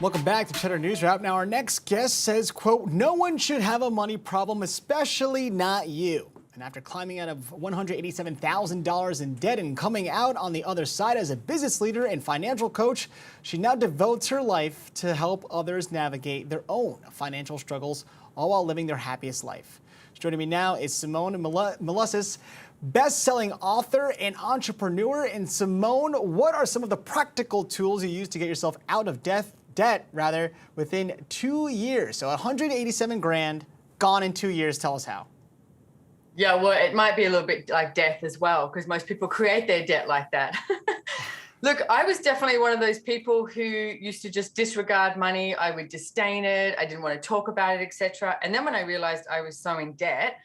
Welcome back to Cheddar News Wrap. Now, our next guest says, quote, "No one should have a money problem, especially not you." And after climbing out of $187,000 in debt and coming out on the other side as a business leader and financial coach, she now devotes her life to help others navigate their own financial struggles, all while living their happiest life. Joining me now is Simone Milasas, best-selling author and entrepreneur. And Simone, what are some of the practical tools you use to get yourself out of debt within 2 years? So 187 grand gone in 2 years. Tell us how. Yeah, well, it might be a little bit like death as well, because most people create their debt like that. Look, I was definitely one of those people who used to just disregard money. I would disdain it. I didn't want to talk about it, etc. And then when I realized I was so in debt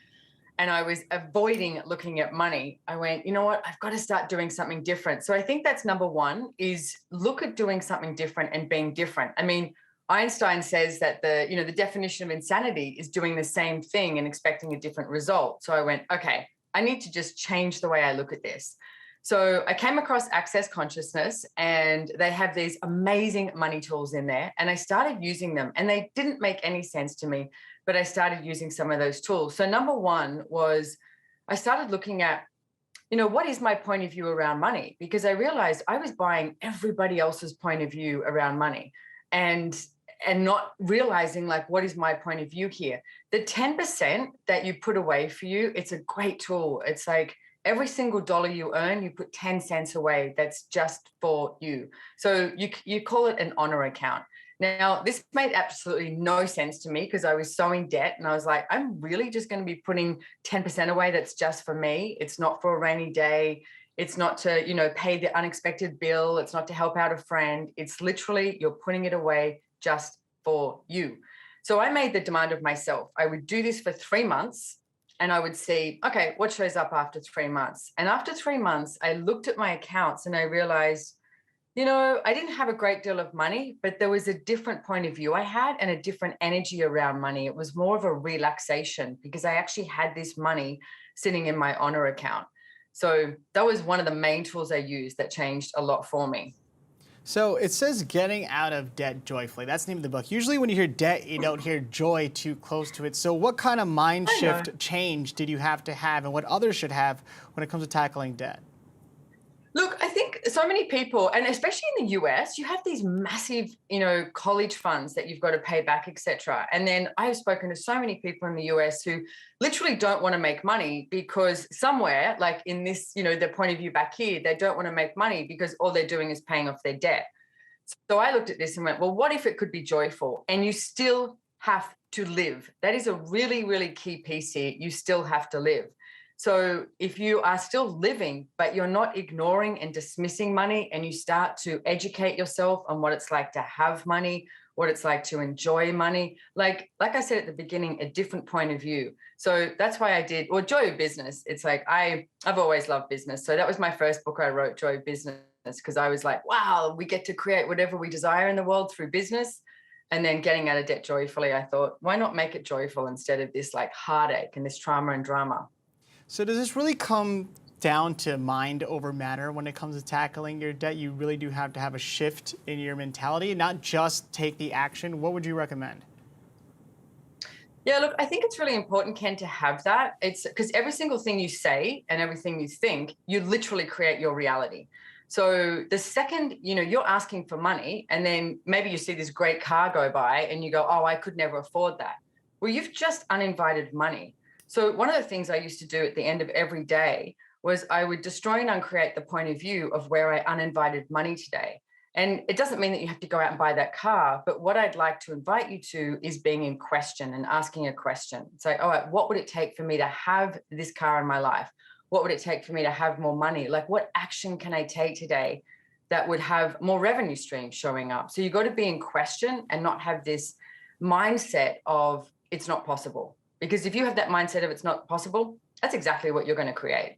and I was avoiding looking at money, I went, you know what, I've got to start doing something different. So I think that's number one, is look at doing something different and being different. I mean, Einstein says that the definition of insanity is doing the same thing and expecting a different result. So I went, okay, I need to just change the way I look at this. So I came across Access Consciousness, and they have these amazing money tools in there, and I started using them, and they didn't make any sense to me, but I started using some of those tools. So number one was I started looking at, what is my point of view around money? Because I realized I was buying everybody else's point of view around money and not realizing, like, what is my point of view here? The 10% that you put away for you, it's a great tool. It's like every single dollar you earn, you put 10 cents away. That's just for you. So you call it an honor account. Now, this made absolutely no sense to me because I was so in debt, and I was like, I'm really just going to be putting 10% away. That's just for me. It's not for a rainy day. It's not to, pay the unexpected bill. It's not to help out a friend. It's literally you're putting it away just for you. So I made the demand of myself. I would do this for 3 months, and I would see, okay, what shows up after 3 months? And after 3 months, I looked at my accounts and I realized, I didn't have a great deal of money, but there was a different point of view I had and a different energy around money. It was more of a relaxation because I actually had this money sitting in my honor account. So that was one of the main tools I used that changed a lot for me. So it says getting out of debt joyfully. That's the name of the book. Usually when you hear debt, you don't hear joy too close to it. So what kind of mind shift change did you have to have, and what others should have when it comes to tackling debt? Look, I think so many people, and especially in the US, you have these massive, college funds that you've got to pay back, etc. And then I have spoken to so many people in the US who literally don't want to make money because somewhere, like in this, their point of view back here, they don't want to make money because all they're doing is paying off their debt. So I looked at this and went, well, what if it could be joyful? And you still have to live. That is a really, really key piece here. You still have to live. So if you are still living, but you're not ignoring and dismissing money, and you start to educate yourself on what it's like to have money, what it's like to enjoy money, like I said at the beginning, a different point of view. So that's why I did, or Joy of Business. It's like, I've always loved business. So that was my first book I wrote, Joy of Business, because I was like, wow, we get to create whatever we desire in the world through business. And then getting out of debt joyfully, I thought, why not make it joyful instead of this like heartache and this trauma and drama? So does this really come down to mind over matter when it comes to tackling your debt? You really do have to have a shift in your mentality, not just take the action. What would you recommend? Yeah, look, I think it's really important, Ken, to have that. It's because every single thing you say and everything you think, you literally create your reality. So the second, you're asking for money, and then maybe you see this great car go by and you go, oh, I could never afford that. Well, you've just uninvited money. So one of the things I used to do at the end of every day was I would destroy and uncreate the point of view of where I uninvited money today. And it doesn't mean that you have to go out and buy that car, but what I'd like to invite you to is being in question and asking a question. It's like, all right, what would it take for me to have this car in my life? What would it take for me to have more money? Like, what action can I take today that would have more revenue streams showing up? So you've got to be in question and not have this mindset of it's not possible. Because if you have that mindset of it's not possible, that's exactly what you're going to create.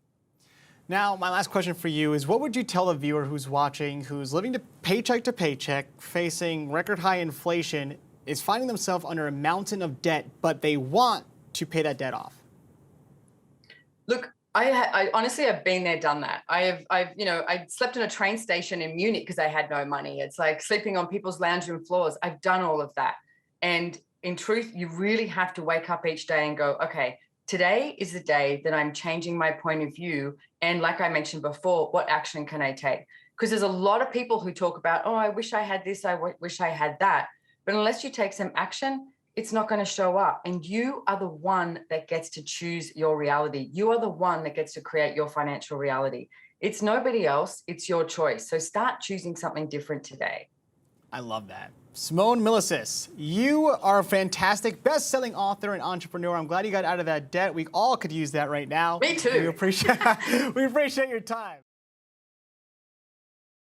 Now, my last question for you is, what would you tell a viewer who's watching, who's living to paycheck, facing record high inflation, is finding themselves under a mountain of debt, but they want to pay that debt off? Look, I honestly have been there, done that. I slept in a train station in Munich because I had no money. It's like sleeping on people's lounge room floors. I've done all of that. And in truth, you really have to wake up each day and go, okay, today is the day that I'm changing my point of view. And like I mentioned before, what action can I take? Because there's a lot of people who talk about, oh, I wish I had this, wish I had that. But unless you take some action, it's not going to show up. And you are the one that gets to choose your reality. You are the one that gets to create your financial reality. It's nobody else. It's your choice. So start choosing something different today. I love that. Simone Milasas, you are a fantastic best-selling author and entrepreneur. I'm glad you got out of that debt. We all could use that right now. Me too. We appreciate your time.